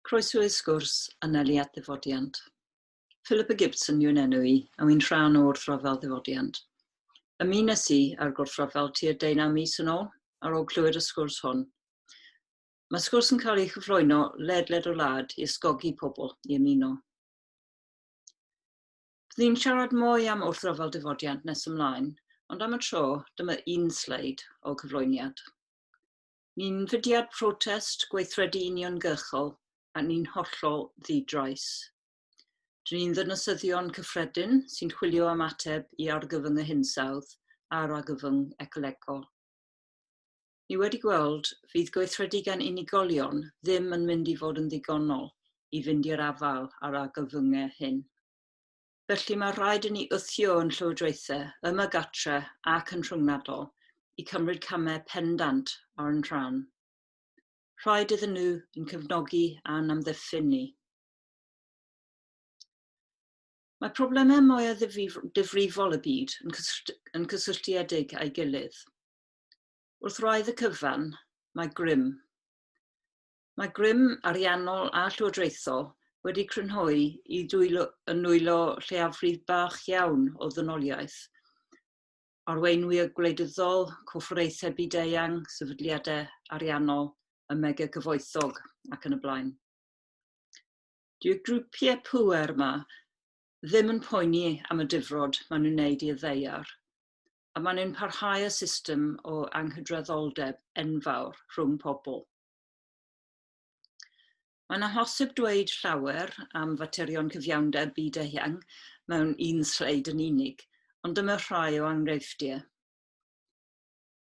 Croeso i'r sgwrs Anelu at Ddifodiant. Philippa Gibson yw'n enw I, a wy'n rhan o wrthryfel Ddifodiant. Ymunes I ar gwrthryfel tua 19 mis yn ôl, ar ôl clywed y sgwrs hwn. Mae sgwrs yn cael ei chyflwyno ledled o wlad I ysgogi pobl I ymuno. Byddwn siarad mwy am wrthryfel Ddifodiant nes ymlaen, ond am y tro, dyma un sleid o cyflwyniad. Ni'n fudiad protest gweithredu uniongyrchol a ni'n hollol ddidrais. Dyn ni'n ddynasyddion cyffredin sy'n chwilio am ateb I argyfwng y hinsawdd a'r argyfwng ecolegol. Ni wedi gweld fydd gweithredu gan unigolion ddim yn mynd I fod yn ddigonol I fynd i'r afal ar argyfwngau hyn. Felly mae rhaid I ni wthio yn llywodraethau, yma gatre ac yn rhyngwladol I cymryd camau pendant ar yn rhan. Rhaid iddyn nhw yn cefnogi a'n amddiffyn ni. Mae problemau mwyaf difrifol y byd yn cysylltiedig â'i gilydd. Wrth raidd y cyfan, mae grym. Mae grym ariannol a llywodraethol wedi crynhoi I nwylo lleiafrif bach iawn o ddynoliaeth. Arweinwyr gwleidyddol, corfforaethau byd-eang, sefydliadau ariannol, y mega gyfoethog ac yn y blaen. Dyw'r grwpiau pŵer yma ddim yn poeni am y difrod maen nhw'n wneud i'r ddeiar, a maen nhw'n parhau y system o anghydraddoldeb enfawr rhwng pobl. Mae'n amhosib dweud llawer am faterion cyfiawnder byd-eang mewn un sleid yn unig, ond dyma rhai o enghreifftiau.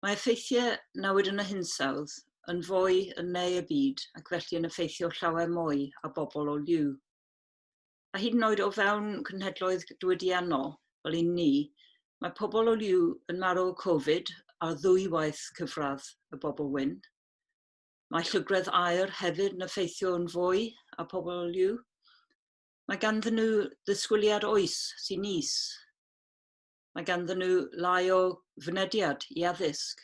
Mae effeithiau newid yn y hinsawdd yn fwy yn neu y byd ac felly yn effeithio llawer mwy a bobl o liw. A hyd yn oed o fewn cynhedloedd diwydiannol fel un ni, mae pobl o liw yn marw o Covid a ddwywaith cyfradd y bobl wyn. Mae llygredd aer hefyd yn effeithio yn fwy a pobl o liw. Mae ganddyn nhw ddisgwyliad oes sy'n is. Mae ganddyn nhw lai o fynediad I addysg.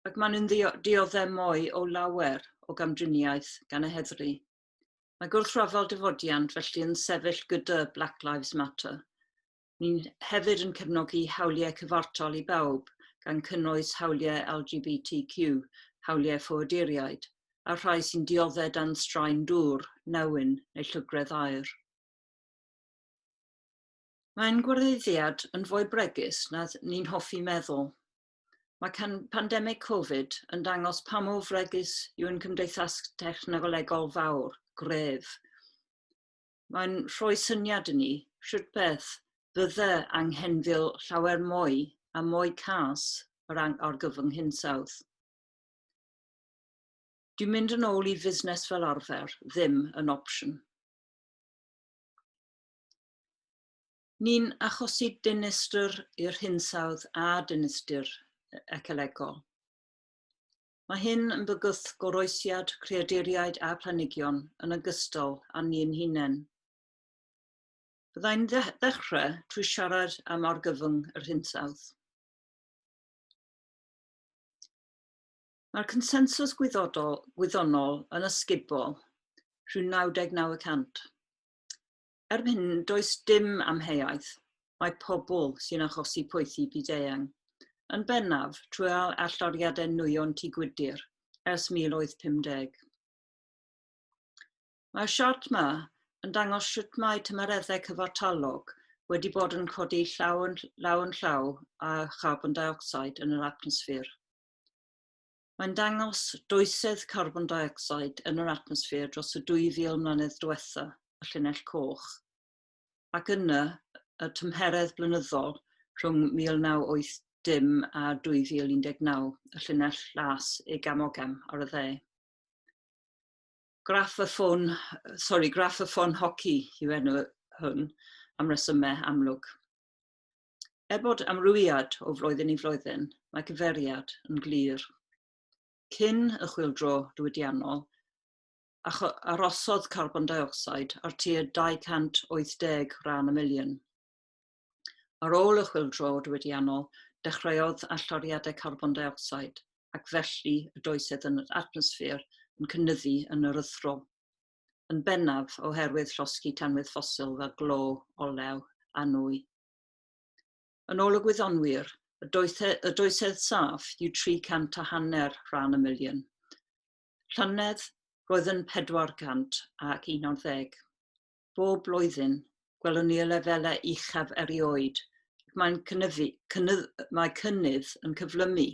Ac maen nhw'n dioddau mwy o lawer o gamdriniaeth gan y heddlu. Mae gwrthryfel Ddifodiant felly yn sefyll gyda Black Lives Matter. Ni'n hefyd yn cefnogi hawliau cyfartal I bawb gan cynnwys hawliau LGBTQ, hawliau ffoaduriaid, a rhai sy'n dioddau dan straen dŵr, newyn neu llygredd aer. Mae'n gwareddiad yn fwy bregus na ni'n hoffi meddwl. Mae pandemig Covid yn dangos pa mor fregus yw'n cymdeithas technolegol fawr, gref. Mae'n rhoi syniad I ni, sut beth, bydde anghenfil llawer mwy a mwy cas yr argyfwng hinsawdd. Dwi'n mynd yn ôl I fusnes fel arfer, ddim yn opsiwn. Ni'n achosi dinistr i'r hinsawdd a dinistr ecolegol. Mae hyn yn bygwth goroesiad, creaduriaid a planhigion yn ogystal â ni'n hunain. Byddai'n ddechrau trwy siarad am argyfwng yr hinsawdd. Mae'r consensws gwyddonol yn ysgubol rhyw 99%. Erbyn hyn, does dim amheuaeth, mae pobl sy'n achosi poethi byd-eang, yn bennaf trwy alloriadau nwyon tŷ gwydyr ers 1850. Mae'r siart yma yn dangos sut mae tymereddau cyfartalog wedi bod yn codi llaw yn llaw a charbon dioxide yn yr atmosffer. Mae'n dangos dwysedd carbon dioxide yn yr atmosffer dros y 2000 mlynedd diwetha, y llinell coch, ac yna y tymheredd blynyddol rhwng 1980 a 2019, y llinell las gamogam ar y dde. Graff y ffôn hoci yw enw hwn am resymau amlwg. Bod amrywiad o flwyddyn I flwyddyn, mae cyferiad yn glir. Cyn y chwyldro diwydiannol, arosodd carbon dioxide ar tua 280 rhan y miliwn. Ar ôl y chwyldro diwydiannol, dechreuodd alloriadau carbon dioxide ac felly y dwysedd yn yr atmosffer yn cynyddu yn yr ythro. yn bennaf oherwydd llosgi tanwydd ffosil fel glo, olew a nwy. Yn ôl y gwyddonwyr, y dwysedd saff yw 350 rhan y miliwn. Llynedd roedd yn 411. Bob blwyddyn, gwelwn ni y lefelau uchaf erioed. Mae cynnydd yn cyflymu.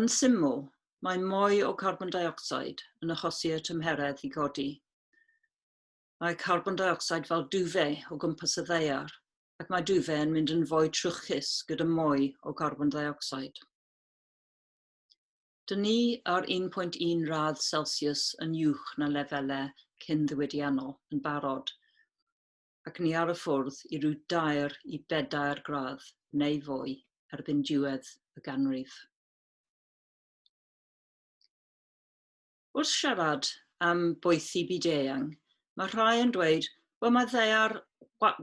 Yn syml, mae mwy o carbon dioxide yn achosi y tymheredd i godi. Mae carbon dioxide fel dwfau o gwmpas y ddaear, ac mae dwfau yn mynd yn fwy trwchus gyda mwy o carbon dioxide. Dyn ni ar 1.1 radd Celsius yn uwch na lefelau cyn ddiwydiannol yn barod, ac ni ar y ffwrdd i ryw 2 i 4 gradd neu fwy erbyn diwedd y ganrif. Wrth siarad am boethi byd-eang, mae rhai yn dweud bod mae ddaear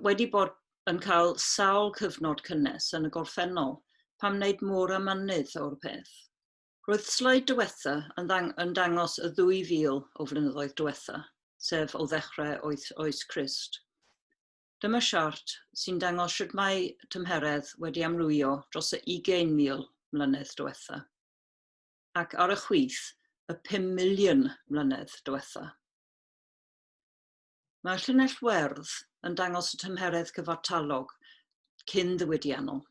wedi bod yn cael sawl cyfnod cynnes yn y gorffennol pam wneud môr a mynydd o'r peth. Roedd sleid diwetha yn dangos y 2000 o flynyddoedd diwetha, sef o ddechrau oes Crist. Dyma siart sy'n dangos sut mae tymheredd wedi amrywio dros y 20,000 mlynedd diwetha, ac ar y chwith y 5 miliwn mlynedd diwetha. Mae'r llinell werdd yn dangos y tymheredd cyfartalog cyn ddiwydiannol.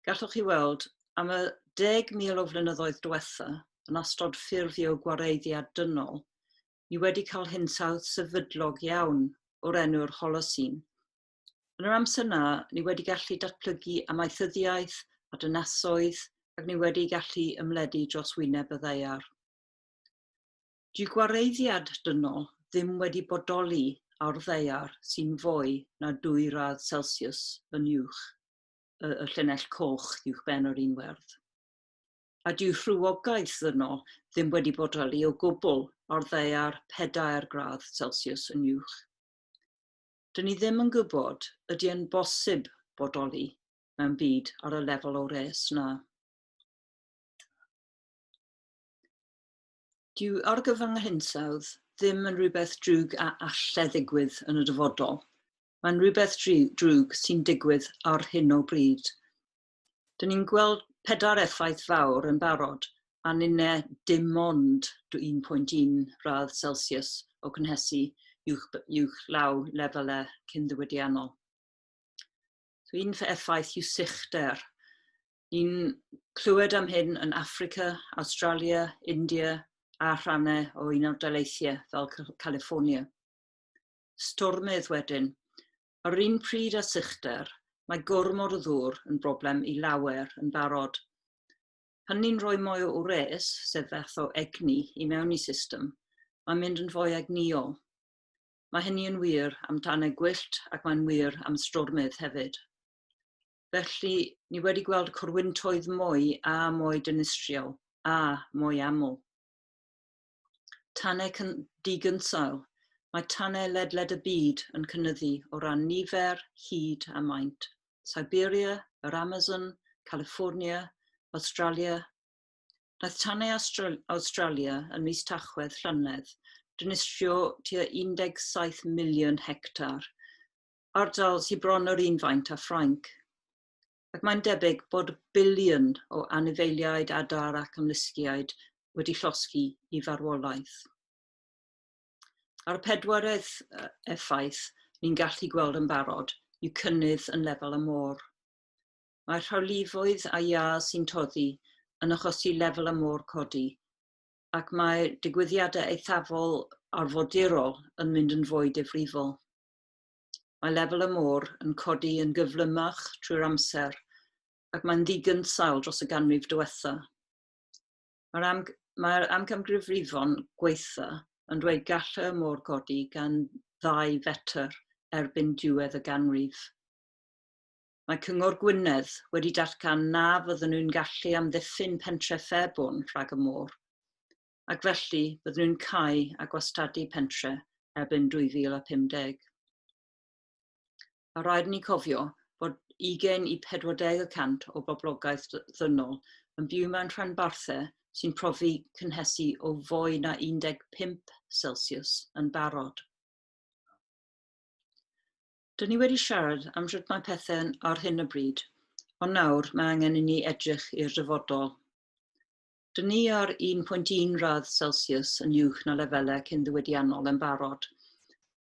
Gallwch chi weld am y 10,000 o flynyddoedd diwetha yn ystod ffurfio gwareiddiad dynol, ni wedi cael hinsawdd sefydlog iawn o'r enw'r Holocene. Yn yr amser yna, ni wedi gallu datblygu amaethyddiaeth a dynasoedd ac ni wedi gallu ymledu dros wyneb y ddaear. Dyw gwareiddiad dynol ddim wedi bodoli ar ddaear sy'n fwy na 2 radd Celsius yn uwch, y llinell coch uwch ben yr un werdd. A dyw rhywogaeth ddynol ddim wedi bodoli o gwbl ar ddaear 4 gradd Celsius yn uwch. Dyn ni ddim yn gwybod ydy yn bosib bodoli mewn byd ar y lefel o res na. Dyw argyfwng hinsawdd ddim yn rhywbeth drwg a allai ddigwydd yn y dyfodol. Mae'n rhywbeth drwg sy'n digwydd ar hyn o bryd. Dyn ni'n gweld 4 effaith fawr yn barod a ninnau dim ond 1.1 radd Celsius o cynhesu uwch law lefelau cyn ddiwydiannol. Un effaith yw sychder. Ni'n clywed am hyn yn Affrica, Australia, India a rhannau o Unol Daleithiau fel California. Stormydd wedyn. Ar un pryd â sychder, mae gormod o ddŵr yn broblem i lawer yn barod. Pan ni'n rhoi mwy o wres, sef fath o egni i mewn i system, mae'n mynd yn fwy egnïol. Mae hynny yn wir am tanau gwyllt ac mae'n wir am stormydd hefyd. Felly, ni wedi gweld corwyntoedd mwy a mwy dinistriol a mwy aml. Tanau digynsail. Mae tanau ledled y byd yn cynyddu o ran nifer, hyd a maint. Siberia, yr Amazon, California, Australia. Daeth tanau Australia yn mis Tachwedd llynedd dinistrio tua 17 miliwn hectar, ardal sy'n bron yr un faint â Ffrainc. Ac mae'n debyg bod biliwn o anifeiliaid, adar ac ymlusgiaid wedi llosgi i farwolaeth. A'r 4 effaith ni'n gallu gweld yn barod yw cynnydd yn lefel y môr. Mae rhawlifoedd a iâ sy'n toddi yn achosi lefel y môr codi, ac mae digwyddiadau eithafol arfodurol yn mynd yn fwy difrifol. Mae lefel y môr yn codi yn gyflymach trwy'r amser, ac mae'n ddigynsail dros y ganrif diwetha. Mae'r amcangyfrifon gweitha yn dweud gall y môr codi gan 2 fetr erbyn diwedd y ganrif. Mae Cyngor Gwynedd wedi datgan na fydden nhw'n gallu amddiffyn pentref Fairborn rhag y môr, ac felly bydden nhw'n cau a gwastadu pentref erbyn 2050. A rhaid ni cofio bod 20 i 40% o boblogaeth ddynol yn byw mewn rhanbarthau sy'n profi cynhesu o fwy na 15 Celsius yn barod. Dyn ni wedi siarad am sut mae pethau ar hyn y bryd, ond nawr mae angen i ni edrych i'r dyfodol. Dyn ni ar 1.1 gradd Celsius yn uwch na lefelau cyn-ddiwydiannol yn barod,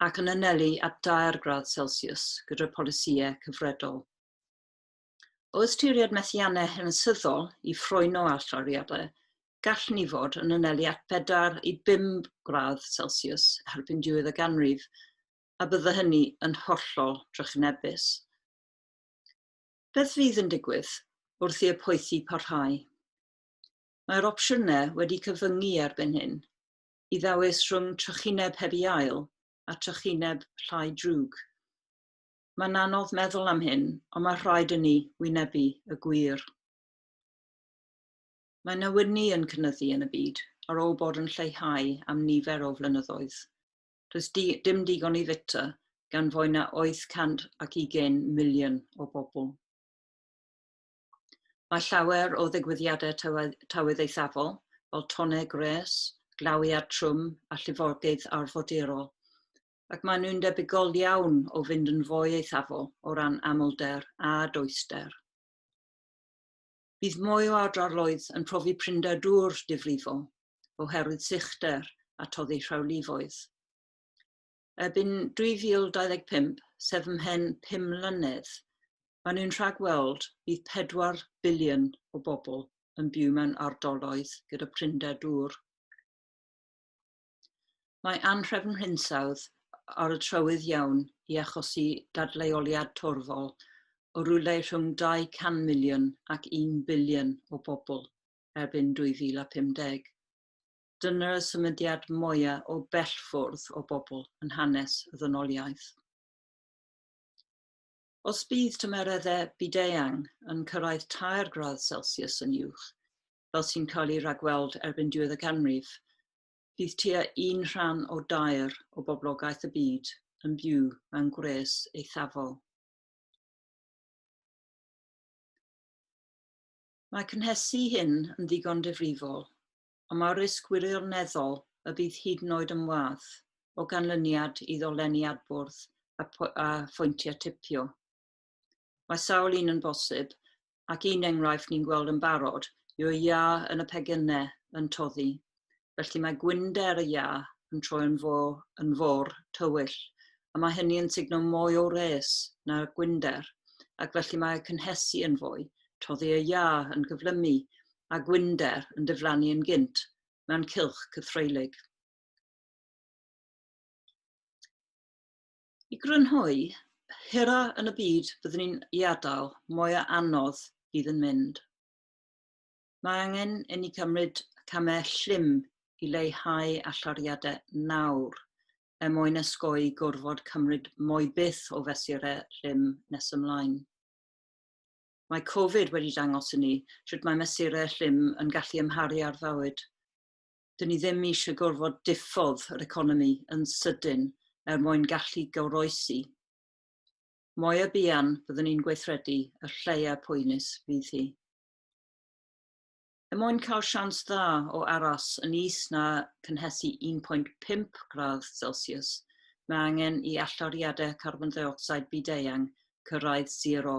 ac yn anelu at 2 gradd Celsius gyda'r polisïau cyfredol. O ystyried methiannau hanesyddol i ffrwyno alldariadau, gall ni fod yn anelu at 4 i 5 gradd Celsius erbyn diwedd y ganrif, a bydda hynny yn hollol drychinebus. Beth fydd yn digwydd wrth i'r poethi parhau? Mae'r opsiynau wedi cyfyngu erbyn hyn i ddewis rhwng trychineb heb i ail a trychineb llai drwg. Mae'n anodd meddwl am hyn, ond mae rhaid i ni wynebu y gwir. Mae newydni yn cynyddu yn y byd ar ôl bod yn lleihau am nifer o flynyddoedd. Does dim digon i fita gan fwy na 820 miliwn o bobl. Mae llawer o ddigwyddiadau tywydd eithafol, fel tonau gres, glawiad trwm a llifogydd arfodurol, ac maen nhw'n debygol iawn o fynd yn fwy eithafol o ran amlder a dwyster. Bydd mwy o ardaloedd yn profi prinder dŵr difrifol, oherwydd sychder a toddi rhawlifoedd. Erbyn 2025, sef ymhen 5 mlynedd, maen nhw'n rhagweld bydd 4 biliwn o bobl yn byw mewn ardaloedd gyda prinder dŵr. Mae anhrefn hinsawdd ar y trywydd iawn i achosi dadleoliad torfol o rywle rhwng 200 miliwn ac 1 biliwn o bobl erbyn 2050. Dyna'r symudiad mwyaf o bell ffwrdd o bobl yn hanes y ddynoliaeth. Os bydd tymereddau byd-eang yn cyrraedd 2 gradd Celsius yn uwch, fel sy'n cael ei ragweld erbyn diwedd y ganrif, bydd tua 1 rhan o 2 o boblogaeth y byd yn byw mewn gwres eithafol. Mae cynhesu hyn yn ddigon difrifol, ond mae risg wirioneddol y bydd hyd yn oed yn wath o ganlyniad i ddoleni adbwrdd a phwyntiau tipio. Mae sawl un yn bosib, ac un enghraifft ni'n gweld yn barod yw y iâ yn y pegynau yn toddi. Felly mae gwynder y iâ yn troi yn fôr tywyll, a mae hynny yn signo mwy o res na'r gwynder, ac felly mae cynhesu yn fwy, toddi y iâ yn gyflymu, a gwynder yn diflannu yn gynt mewn cylch cythreilig. I grynhoi, hira yn y byd byddwn ni'n ei adael, mwy o anodd bydd yn mynd. Mae angen i ni cymryd camau llym i leihau allariadau nawr mwyn ysgoi gorfod cymryd mwy byth o fesurau llym nes ymlaen. Mae Covid wedi dangos i ni sut mae mesurau llym yn gallu ymharu ar fywyd. Dyn ni ddim eisiau gorfod diffodd yr economi yn sydyn mwyn gallu goroesi. Mwy o buan byddwn ni'n gweithredu y lleia pwynus fydd hi. Mwyn cael sians dda o aros yn is na cynhesu 1.5 gradd Celsius, mae angen i allariadau carbon dioxide byd-eang cyrraedd 0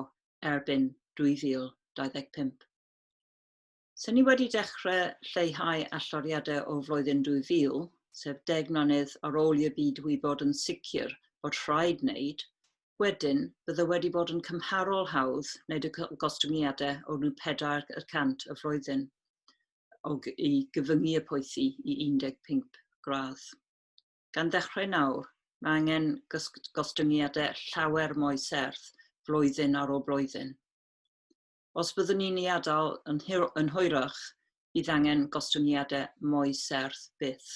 erbyn 2025. Se ni wedi dechrau lleihau allariadau o flwyddyn 2000, sef 10 mlynedd ar ôl i'r byd wybod yn sicr bod rhaid wneud, wedyn, bydde wedi bod yn cymharol hawdd wneud y gostyngiadau o rhyw 4% y flwyddyn i gyfyngu y poethi i 15 gradd. Gan ddechrau nawr, mae angen gostyngiadau llawer mwy serth flwyddyn ar ôl blwyddyn. Os byddwn ni'n ei adael yn hwyrach, bydd angen gostyngiadau mwy serth byth.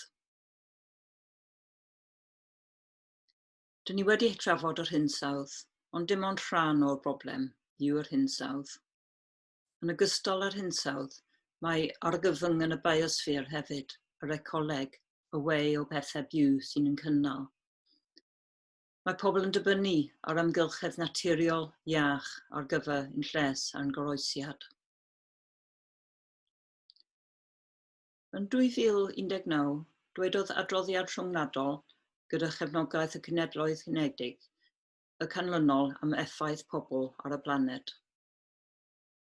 Dyn ni wedi trafod yr hinsawdd, ond dim ond rhan o'r broblem yw'r hinsawdd. Yn ogystal â'r hinsawdd, mae argyfyng yn y biosffer hefyd, yr ecoleg, y wei o bethau byw sy'n yn cynnal. Mae pobl yn dibynnu ar amgylchedd naturiol iach ar gyfer ein lles a'n goroesiad. Yn 2019, dwedodd adroddiad rhyngwladol gyda chefnogaeth y Cenhedloedd Unedig y canlynol am effaith pobl ar y blaned.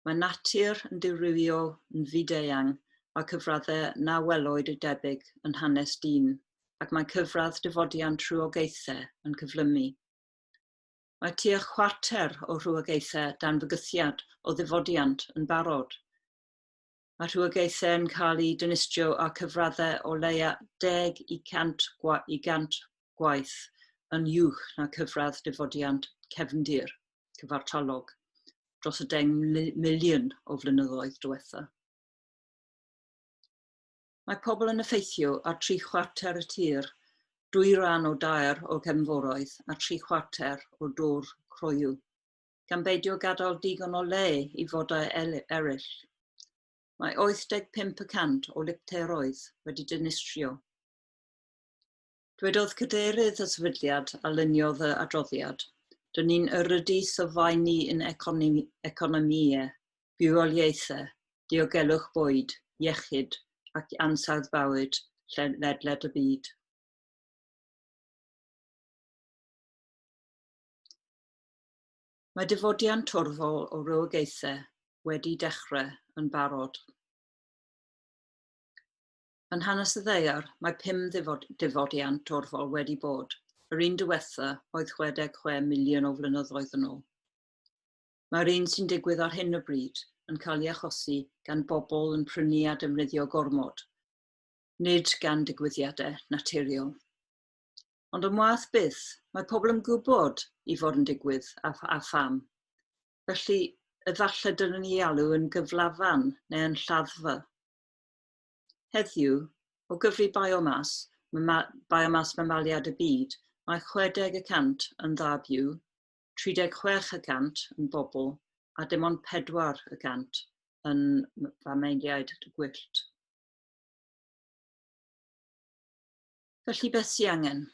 Mae natur yn dirywio yn fyd-eang a cyfraddau na welwyd y debyg yn hanes dyn, ac mae cyfradd Ddifodiant rhywogaethau yn cyflymu. Mae tua chwarter o rhywogaethau dan fygythiad o ddifodiant yn barod. Mae rhywogaethau yn cael eu dynistrio a cyfraddau o leia 10 i 100 gwaith yn uwch na cyfradd Ddifodiant cefndir cyfartalog dros y 10 miliwn o flynyddoedd diwetha. Mae pobl yn effeithio ar 3/4 y tir, 2 ran o dair o cefnforoedd a 3/4 o dŵr croyw, gan beidio gadael digon o le i fodau eraill. Mae 85% o lipteroedd wedi dynistrio. Dwedodd cadeirydd y sefydliad a luniodd y adroddiad, dyn ni'n yrrydu sylfaenu yn economïau, bywoliaethau, diogelwch bwyd, iechyd ac ansawdd bywyd ledled y byd. Mae Ddifodiant torfol o rywogaethau wedi dechrau yn barod. Yn hanes y ddaear, mae 5 ddifodiant torfol wedi bod. Yr un diwetha oedd 66 miliwn o flynyddoedd yn ôl. Mae'r un sy'n digwydd ar hyn o bryd yn cael ei achosi gan bobl yn prynu a defnyddio gormod, nid gan digwyddiadau naturiol. Ond yn wath byth, mae pobl yn gwybod i fod yn digwydd a pham. Felly, efallai dylwn ni alw yn gyflafan neu yn lladdfa. Heddiw, o gyfri biomas mamaliad y byd, mae 60% yn ddabyw, 36% yn bobl, a dim ond 4% yn famaliad gwyllt. Felly beth sy'n angen?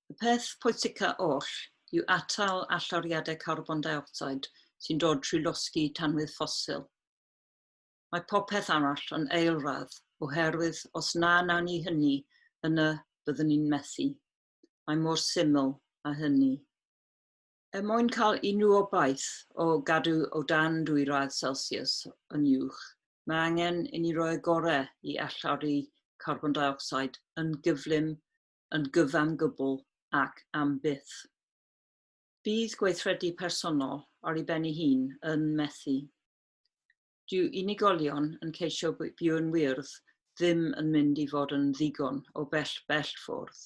Y peth pwysica oll yw atal alloriadau carbon dioxide sy'n dod trwy losgi tanwydd ffosil. Mae popeth arall yn eilradd oherwydd os na nawn ni hynny yna byddwn ni'n methu. Mae mor syml â hynny. Mwyn cael unrhyw obaith o gadw o dan 2°C yn uwch, mae angen i ni roi gorau i allori carbon dioxide yn gyflym, yn gyfam gwbl ac am byth. Bydd gweithredu personol ar ei ben ei hun yn methu. Dyw unigolion yn ceisio byw yn wyrdd ddim yn mynd i fod yn ddigon o bell ffwrdd.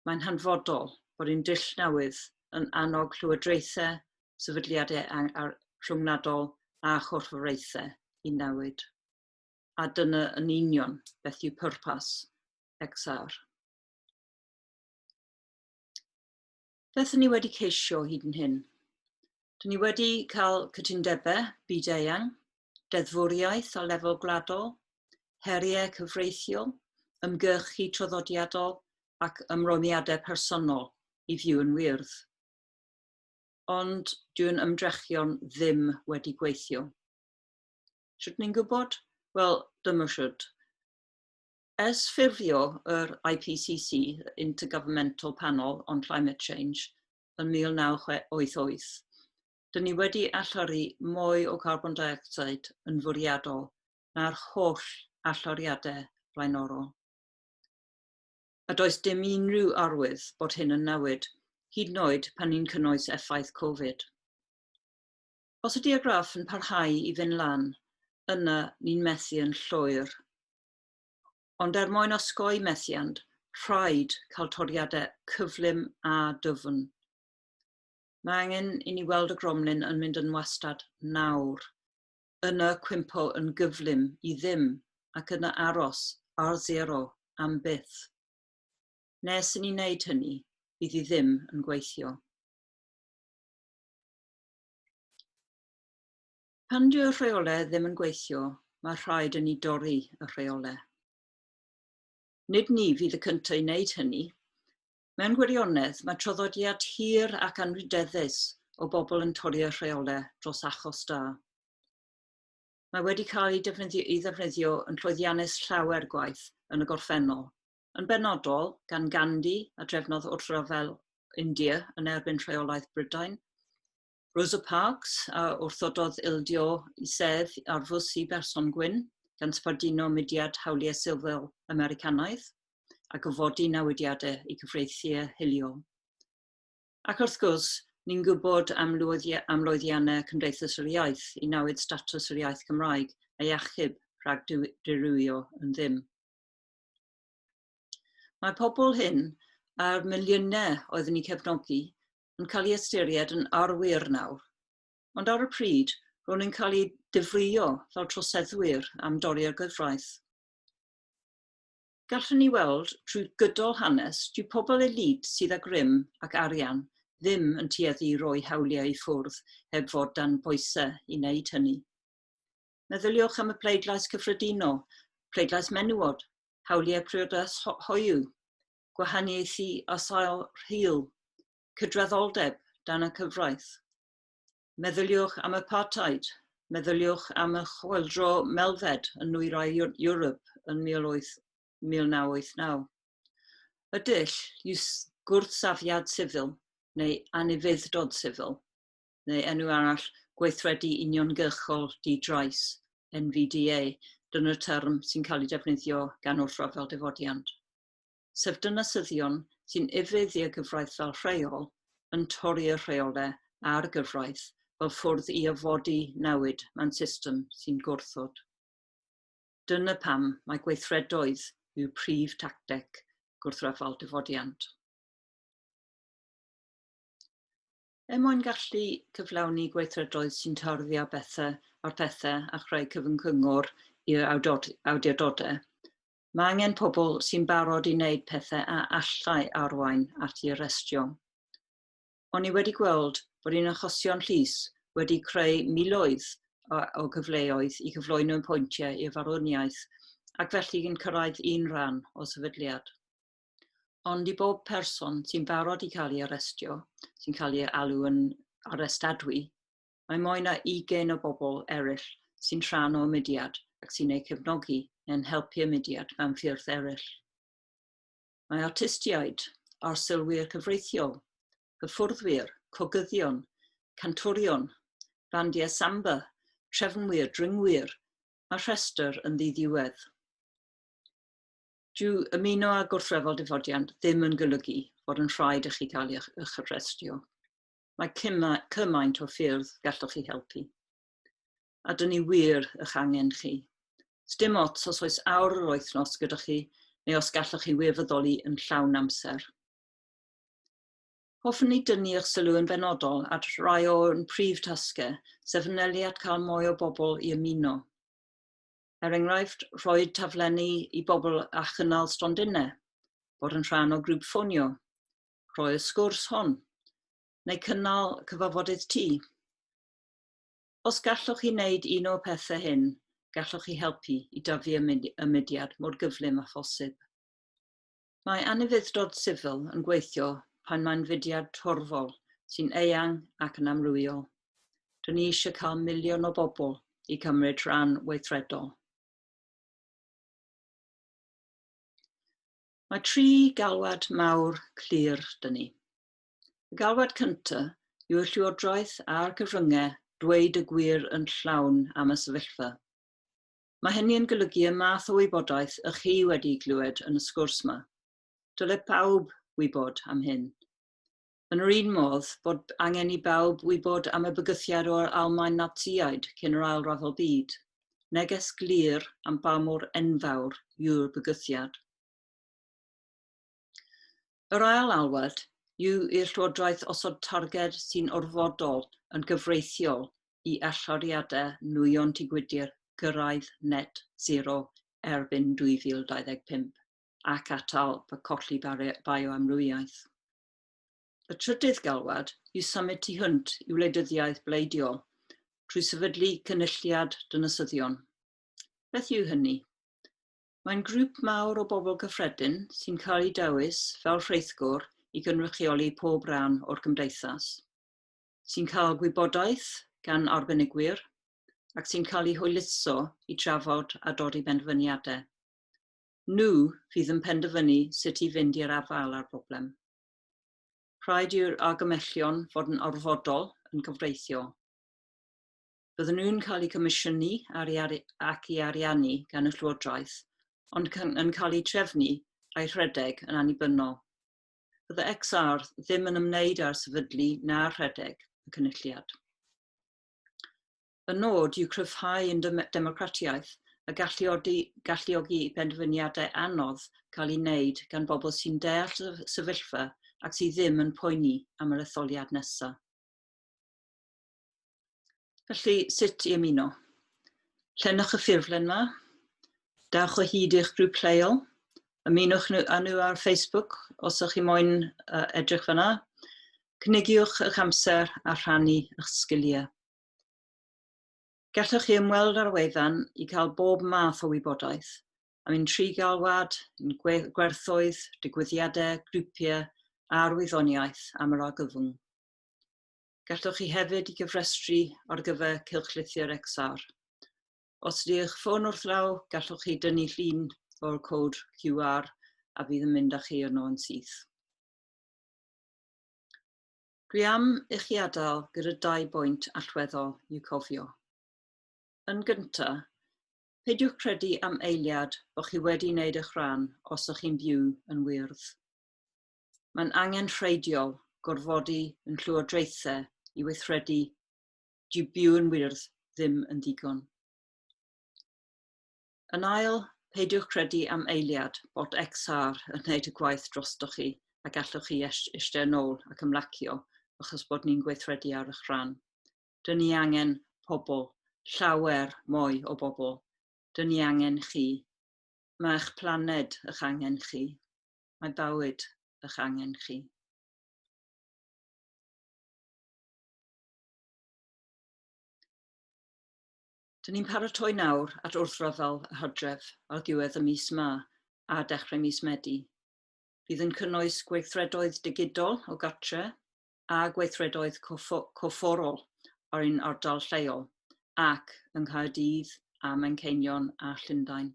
Mae'n hanfodol bod ein dull newydd yn annog llywodraethau, sefydliadau rhyngwladol a chorfforaethau i newid. A dyna yn union beth yw pwrpas XR. Beth ni wedi ceisio hyd yn hyn? Dyn ni wedi cael cytundebau byd-eang, deddfwriaeth a lefel gwladol, heriau cyfreithiol, ymgyrchu traddodiadol ac ymrwymiadau personol i fyw yn wyrdd. Ond dyw'n ymdrechion ddim wedi gweithio. Sut ni'n gwybod? Wel, dyma shwd. Ers ffurfio yr IPCC, Intergovernmental Panel on Climate Change, yn 1988, dyn ni wedi allori mwy o carbon dioxide yn fwriadol na'r holl alloriadau blaenorol. A does dim unrhyw arwydd bod hyn yn newid, hyd yn oed pan ni'n cynnwys effaith Covid. Os ydy y graff yn parhau i fynd lan, yna ni'n methu yn llwyr. Ond mwyn osgoi methiant, rhaid cael toriadau cyflym a dyfn. Mae angen i ni weld y gromlin yn mynd yn wastad nawr. Yna cwympo yn gyflym i ddim ac yna aros ar 0 am byth. Nes i ni wneud hynny, bydd i ddim yn gweithio. Pan dyw'r rheolau ddim yn gweithio, mae rhaid i ni dorri y rheolau. Nid ni fydd y cyntaf i wneud hynny. Mewn gwirionedd, mae traddodiad hir ac anrydeddus o bobl yn torri y rheolau dros achos da. Mae wedi cael ei ddefnyddio yn llwyddiannus llawer gwaith yn y gorffennol, Yn benodol, gan Gandhi a drefnodd wrthryfel India yn erbyn rheolaeth Brydain, Rosa Parks a wrthododd ildio I sedd ar fws I berson gwyn gan sbarduno mudiad hawliau sifil Americanaidd a gyfodi newidiadau I gyfreithiau hiliol. Ac wrth gwrs, ni'n gwybod am lwyddiannau Cymdeithas yr Iaith I newid statws yr iaith Cymraeg a iachub rhag dirywio yn ddim. Mae pobl hyn a'r miliynau oeddwn I cefnogi yn cael ei ystyried yn arwyr nawr, ond ar y pryd ro'n nhw'n cael ei difrio fel troseddwyr am dori'r gyfraith. Gallwn ni weld trwy gydol hanes dyw pobl elid sydd â grym ac arian ddim yn tueddu I roi hawliau I ffwrdd heb fod dan bwysau I wneud hynny. Meddyliwch am y pleidlais cyffredinol, pleidlais menywod, hawliau priodas hoyw, gwahaniaethu a sail rhyl, cydraddoldeb dan y cyfraith. Meddyliwch am apartheid, meddyliwch am y chwyldro melfed yn nwyrain Ewrop yn 1989. Y dull yw gwrthsafiad sifil neu anufudd-dod sifil, neu enw arall gweithredu uniongyrchol di-drais, NVDA, dyna'r term sy'n cael ei defnyddio gan wrthryfel Ddifodiant. Sef dynasyddion sy'n ifeddu y gyfraith fel rheol yn torri'r rheolau a'r gyfraith fel ffwrdd I afodi newid mewn system sy'n gwrthod. Dyna pam mae gweithredoedd yw prif tacteg gwrthryfel Ddifodiant. Mwyn gallu cyflawni gweithredoedd sy'n tarddu ar pethau a chreu cyfyncyngor i'r awdurdodau, mae angen pobl sy'n barod I wneud pethau a allai arwain at I arestio. Ond I wedi gweld bod un achosion llys wedi creu miloedd o gyfleoedd I gyflwyno pwyntiau i'r farwniaeth ac felly yn cyrraedd un rhan o sefydliad. Ond I bob person sy'n barod I cael ei arestio, sy'n cael ei alw yn arestadwy, mae mwy na 20 o bobl eraill sy'n rhan o mudiad ac sy'n ei cefnogi neu'n helpu y mudiad mewn ffyrdd eraill. Mae artistiaid, arsylwyr cyfreithiol, gyffwrddwyr, cogyddion, cantwrion, bandiau samba, chefnogwyr, dringwyr, a rhestr yn ddiddiwedd. Dyw ymuno â gwrthryfel Ddifodiant ddim yn golygu fod yn rhaid I chi cael eich arestio. Mae cymaint o ffyrdd gallwch chi helpu. A dyn ni wir eich angen chi. Sdim ots os oes awr yr wythnos gyda chi neu os gallwch chi wirfoddoli yn llawn amser. Hoffwn ni dynnu eich sylw yn benodol at rai o'n prif tasgau, sef yneliad cael mwy o bobl I ymuno. Enghraifft, rhoi taflenni I bobl a chynnal stondinau, bod yn rhan o grŵp ffonio, rhoi y sgwrs hon, neu cynnal cyfarfodydd tŷ. Os gallwch chi wneud un o pethau hyn, gallwch chi helpu I dyfu y mudiad mor gyflym a phosib. Mae anufudd-dod sifil yn gweithio pan mae'n fudiad torfol sy'n eang ac yn amrywiol. Dyn ni eisiau cael miliwn o bobl I cymryd rhan weithredol. Mae 3 galwad mawr clir dyn ni. Y galwad cyntaf yw y llywodraeth a'r cyfryngau dweud y gwir yn llawn am y sefyllfa. Mae hynny yn golygu y math o wybodaeth y chi wedi glywed yn y sgwrs yma. Dyle pawb wybod am hyn. Yn yr un modd bod angen I bawb wybod am y bygythiad o'r Almaen Naziaid cyn yr Ail Ryfel Byd. Neges glir am ba mor enfawr yw'r bygythiad. Yr ail alwad yw i'r llywodraeth osod targed sy'n orfodol yn gyfreithiol I allariadau nwyon tigwydir gyrraedd net zero erbyn 2025 ac atal colli bioamrywiaeth. Y trydydd galwad yw symud tu hwnt I wleidyddiaeth bleidiol trwy sefydlu cynulliad dynasyddion. Beth yw hynny? Mae'n grŵp mawr o bobl gyffredin sy'n cael ei dewis fel rheithgwr I gynrychioli pob ran o'r gymdeithas, sy'n cael gwybodaeth gan arbenigwyr ac sy'n cael ei hwyluso I trafod a dod I benderfyniadau. Nhw fydd yn penderfynu sut i fynd i'r afael ar broblem. Rhaid i'r argymellion fod yn orfodol yn cyfreithio. Bydden nhw'n cael eu comisiynu ac i ariannu gan y Llywodraeth, ond yn cael eu trefnu a'i rhedeg yn annibynnol. Bydde XR ddim yn ymwneud â'r sefydlu na'r rhedeg y cynulliad. Y nod yw cryfhau yn democratiaeth a galluogi penderfyniadau anodd cael ei wneud gan bobl sy'n deall y sefyllfa ac sydd ddim yn poeni am yr etholiad nesaf. Felly, sut i ymuno? Llenwch y ffurflen yma, dawch o hyd i'ch grŵp lleol, ymunwch â nhw ar Facebook os ych chi moyn edrych fyna, cynigiwch eich amser a rhannu eich sgiliau. Gallwch chi ymweld ar y wefan i cael bob math o wybodaeth, am un trigalwad, un gwerthoedd, digwyddiadau, grwpiau a'r wyddoniaeth am yr argyfwng. Gallwch chi hefyd i gyfrestru ar gyfer cylchlythyr XR. Os ydych ffôn wrthlaw, gallwch chi dynnu llun o'r cod QR a fydd yn mynd â chi yno yn syth. Dwi am i chi adael gyda 2 bwynt allweddol i'w cofio. Yn gyntaf, peidiwch credu am eiliad bod chi wedi wneud eich rhan os ych chi'n byw yn wyrdd. Mae'n angenrheidiol gorfodi yn llywodraethau i weithredu dyw byw yn wyrdd ddim yn ddigon. Yn ail, peidiwch credu am eiliad bod XR yn gwneud y gwaith drostoch chi a gallwch chi eistedd yn ôl ac ymlacio achos bod ni'n gweithredu ar eich rhan. Dyn ni angen pobl, llawer mwy o bobl. Dyn ni angen chi. Mae eich planed eich angen chi. Mae bywyd eich angen chi. Dyn ni'n paratoi nawr at wrthryfel y Hydref ar diwedd y mis yma a dechrau mis Medi. Bydd yn cynnwys gweithredoedd digidol o gartre a gweithredoedd corfforol o'r un ardal lleol ac yng Nghaerdydd a Manceinion a Llundain.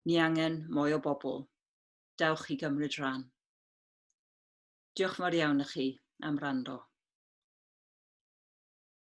Ni angen mwy o bobl. Dewch i gymryd rhan. Diolch yn fawr iawn i chi am wrando.